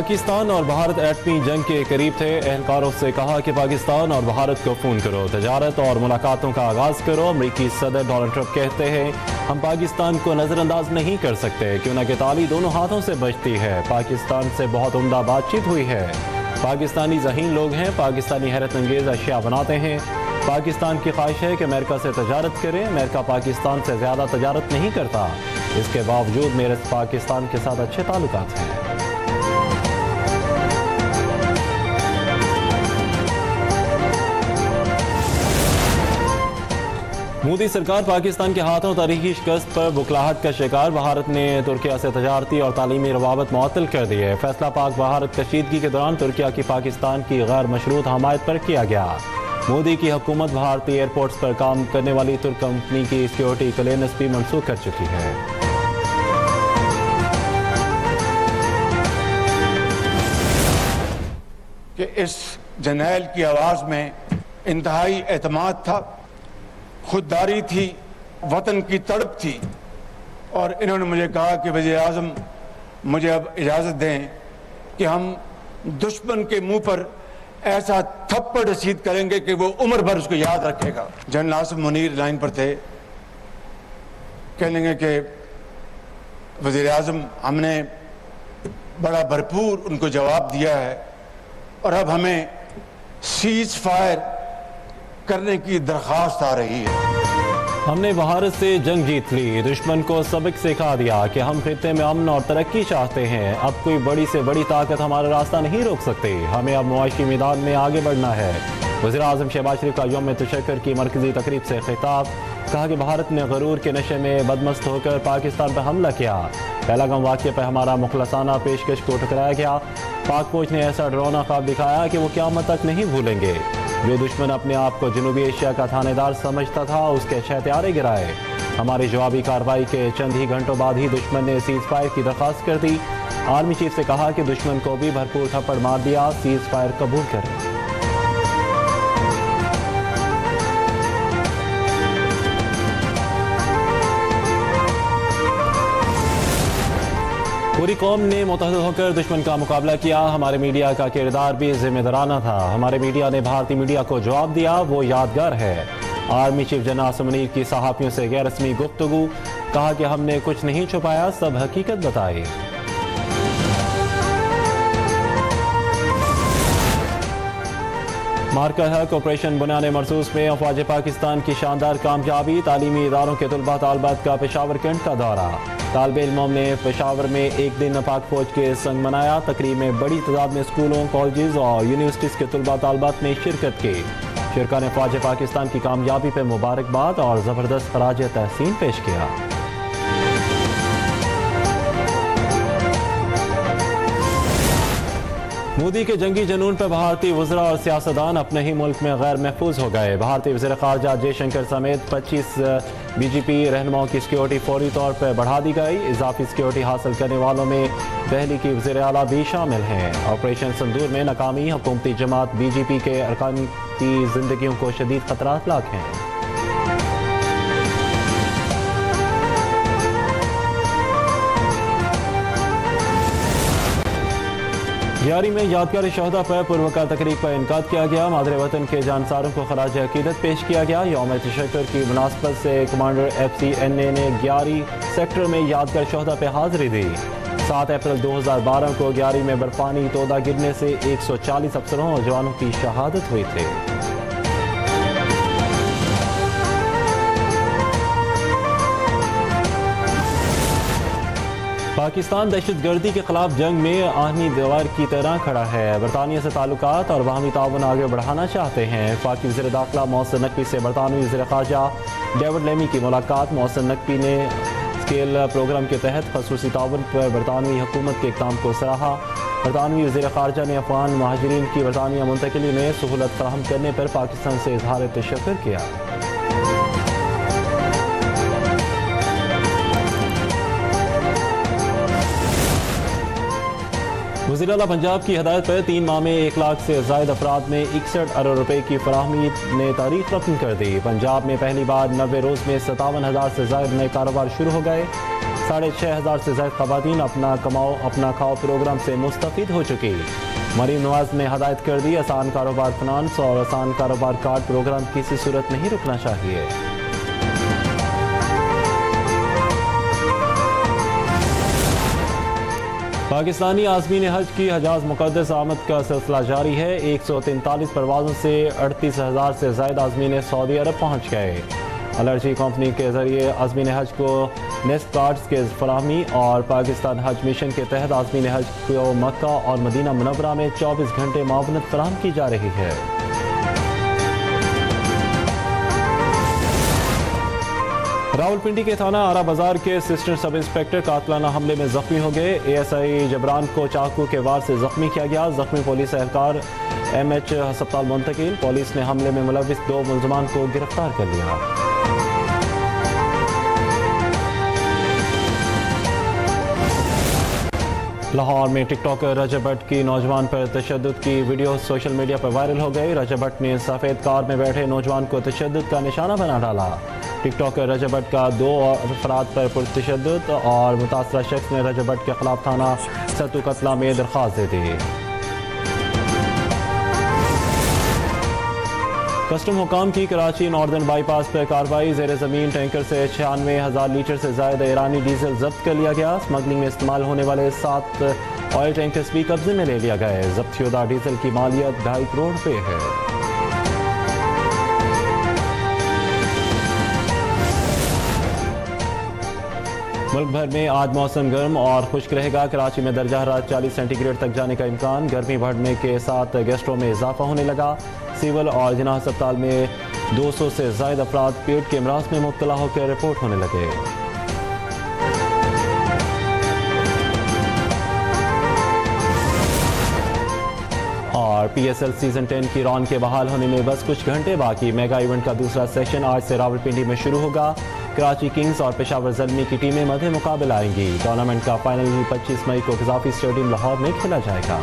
पाकिस्तान और भारत एटमी जंग के करीब थे। एहलकारों से कहा कि पाकिस्तान और भारत को फ़ोन करो, तजारत और मुलाकातों का आगाज़ करो। अमरीकी सदर डोनाल्ड ट्रंप कहते हैं हम पाकिस्तान को नज़रअंदाज नहीं कर सकते क्यों न कि ताली दोनों हाथों से बजती है। पाकिस्तान से बहुत उम्दा बातचीत हुई है। पाकिस्तानी ज़हीन लोग हैं, पाकिस्तानी हैरत अंगेज़ अशिया बनाते हैं। पाकिस्तान की ख्वाहिश है कि अमेरिका से तजारत करें। अमेरिका पाकिस्तान से ज़्यादा तजारत नहीं करता, इसके बावजूद मेरे पाकिस्तान के साथ अच्छे ताल्लुकात हैं। मोदी सरकार पाकिस्तान के हाथों तारीखी शिकस्त पर बुखलाहट का शिकार। भारत ने तुर्किया से तजारती और तालीमी रवाबत मुअत्तल कर दी है। फैसला पाक भारत कशीदगी के दौरान तुर्किया की पाकिस्तान की गैर मशरूत हमायत पर किया गया। मोदी की हुकूमत भारतीय एयरपोर्ट्स पर काम करने वाली तुर्क कंपनी की सिक्योरिटी क्लियरेंस भी मनसूख कर चुकी है। कि इस जर्नैल की आवाज़ में इंतहाई एतमाद था, खुददारी थी, वतन की तड़प थी। और इन्होंने मुझे कहा कि वज़ीर आज़म मुझे अब इजाज़त दें कि हम दुश्मन के मुंह पर ऐसा थप्पड़ रसीद करेंगे कि वो उम्र भर उसको याद रखेगा। जनरल आसिफ मुनीर लाइन पर थे, कह लेंगे कि वज़ीर आज़म हमने बड़ा भरपूर उनको जवाब दिया है और अब हमें सीज फायर करने की दरख्वास्त आ रही है। हमने भारत से जंग जीत ली, दुश्मन को सबक सिखा दिया कि हम खित्ते में अमन और तरक्की चाहते हैं। अब कोई बड़ी से बड़ी ताकत हमारा रास्ता नहीं रोक सकती। हमें अब मुआशी मैदान में आगे बढ़ना है। वज़ीर आज़म शहबाज शरीफ का यौम तशक्कुर की मरकजी तकरीब से खिताब। कहा कि भारत ने गरूर के नशे में बदमस्त होकर पाकिस्तान पर हमला किया। पहलगाम वाक़े पर हमारा मुखलसाना पेशकश को ठुकराया गया। पाक फौज ने ऐसा डरावना ख्वाब दिखाया कि वो क़यामत तक नहीं भूलेंगे। जो दुश्मन अपने आप को जनूबी एशिया का थानेदार समझता था, उसके शहत्यारे गिराए। हमारी जवाबी कार्रवाई के चंद ही घंटों बाद ही दुश्मन ने सीज फायर की दरख्वास्त कर दी। आर्मी चीफ से कहा कि दुश्मन को भी भरपूर थप्पड़ मार दिया, सीज फायर कबूल करें। पूरी कौम ने मुत्तहद होकर दुश्मन का मुकाबला किया। हमारे मीडिया का किरदार भी जिम्मेदाराना था। हमारे मीडिया ने भारतीय मीडिया को जवाब दिया, वो यादगार है। Army chief general Asif Munir की सहाफ़ियों से गैर रस्मी गुफ्तगू। कहा कि हमने कुछ नहीं छुपाया, सब हकीकत बताई। मार्का हक ऑपरेशन बुनियाद मरसूस में अफवाज पाकिस्तान की शानदार कामयाबी। तालीमी इदारों के तलबा तालबात का पेशावर कैंट का दौरा। तालिब इल्मों ने पेशावर में एक दिन पाक फौज के संग मनाया। तकरीब में बड़ी तादाद में स्कूलों, कॉलेज और यूनिवर्सिटीज़ के तलबा तालबात ने शिरकत की। शिरका ने फौज पाकिस्तान की कामयाबी पर मुबारकबाद और ज़बरदस्त खराज तहसीन पेश किया। मोदी के जंगी जनून पर भारतीय वज़रा और सियासतदान अपने ही मुल्क में गैर महफूज हो गए। भारतीय वज़ीर ख़ारजा जयशंकर समेत 25 BGP रहनुमाओं की सिक्योरिटी फौरी तौर पर बढ़ा दी गई। इजाफी सिक्योरिटी हासिल करने वालों में दहली की वज़ीर आला भी शामिल हैं। ऑपरेशन संदूर में नाकामी हुकूमती जमात BGP के अरकान की जिंदगियों को शदीद खतरात लाक हैं। यारी में यादगार शहदा पर पुरवकार तकरीब का इनकाद किया गया। मादरे वतन के जानसारों को खराज अकीदत पेश किया गया। यौम तशक्कुर की मुनासबत से कमांडर FCNA ने 11 सेक्टर में यादगार शहदा पर हाजिरी दी। 7 अप्रैल 2012 को 11 में बर्फानी तोदा गिरने से 140 अफसरों और जवानों की शहादत हुई थी। पाकिस्तान दहशतगर्दी के खिलाफ जंग में आहनी दीवार की तरह खड़ा है। बरतानिया से ताल्लुकात और बाहमी ताउन आगे बढ़ाना चाहते हैं। पाक वज़ीर दाखिला मोहसिन नकवी से बरतानवी वज़ीर ख़ारजा डेविड लेमी की मुलाकात। मोहसिन नकवी ने स्केल प्रोग्राम के तहत खसूसी ताउन पर बरतानवी हुकूमत के इक़दाम को सराहा। बरतानवी वज़ीर ख़ारजा ने अफ़गान महाजरीन की बरतानिया मुंतकिली में सहूलत फराहम करने पर पाकिस्तान से इज़हार तशक्कुर किया। वज़ीर आला पंजाब की हदायत पर 3 माह में 1 लाख से ज़ायद अफराद में 61 अरब रुपए की फराहमी ने तारीख रकम कर दी। पंजाब में पहली बार 90 रोज़ में 57,000 से ज़ायद नए कारोबार शुरू हो गए। 6,500 से ज्यादा खवातीन अपना कमाओ अपना खाओ प्रोग्राम से मुस्तफिद हो चुकी। मरीम नवाज ने हदायत कर दी, आसान कारोबार फाइनेंस और आसान कारोबार कार्ड प्रोग्राम किसी सूरत नहीं रुकना चाहिए। पाकिस्तानी आज़मीन हज की हजाज मुक़द्दस आमद का सिलसिला जारी है। 143 परवाज़ों से 38,000 से ज़ायद आज़मीन सऊदी अरब पहुँच गए। अलर्जी कंपनी के जरिए आज़मीन हज को नेस्ट कार्ड्स के फराहमी और पाकिस्तान हज मिशन के तहत आज़मीन हज को मक्का और मदीना मुनव्वरा में 24 घंटे मावनत फराहम की जा रही है। रावलपिंडी के थाना आरा बाजार के असिस्टेंट सब इंस्पेक्टर कातलाना हमले में जख्मी हो गए। ASI जबरान को चाकू के वार से जख्मी किया गया। जख्मी पुलिस एहलकार MH अस्पताल मुंतकिल। पुलिस ने हमले में मुलविस 2 मुलजमान को गिरफ्तार कर लिया। लाहौर में टिकटॉकर रजब भट्ट की नौजवान पर तशद्दुद की वीडियो सोशल मीडिया पर वायरल हो गई। रजब भट्ट ने सफ़ेद कार में बैठे नौजवान को तशद्दुद का निशाना बना डाला। टिकटॉकर रजब भट्ट का 2 अफराद पर पुरतशद्दुद और मुतासरा शख्स ने रजब भट्ट के खिलाफ थाना सतू कतला में दरख्वास्त दे दी। कस्टम हुकाम की कराची नॉर्दर्न बाईपास पर कार्रवाई। ज़ेर ज़मीन टैंकर से 96,000 लीटर से ज़्यादा ईरानी डीजल जब्त कर लिया गया। स्मगलिंग में इस्तेमाल होने वाले 7 ऑयल टैंकर्स भी कब्जे में ले लिया गया। जब्त शुदा डीजल की मालियत 2.5 करोड़ रुपये है। मुल्क भर में आज मौसम गर्म और खुश्क रहेगा। कराची में दर्जा हरारत 40 सेंटीग्रेड तक जाने का इम्कान। गर्मी बढ़ने के साथ गैस्ट्रो में इजाफा होने लगा। सिविल और जिना अस्पताल में 200 से ज़ायद अफराद पेट के अमराज में मुब्तला होकर रिपोर्ट होने लगे। और PSL सीजन 10 की रौनक के बहाल होने में बस कुछ घंटे बाकी। मेगा इवेंट का दूसरा सेशन आज से रावलपिंडी में शुरू होगा। कराची किंग्स और पेशावर ज़ल्मी की टीमें मध्य मुकाबला आएंगी। टूर्नामेंट का फाइनल 25 मई को क़ज़ाफ़ी स्टेडियम लाहौर में खेला जाएगा।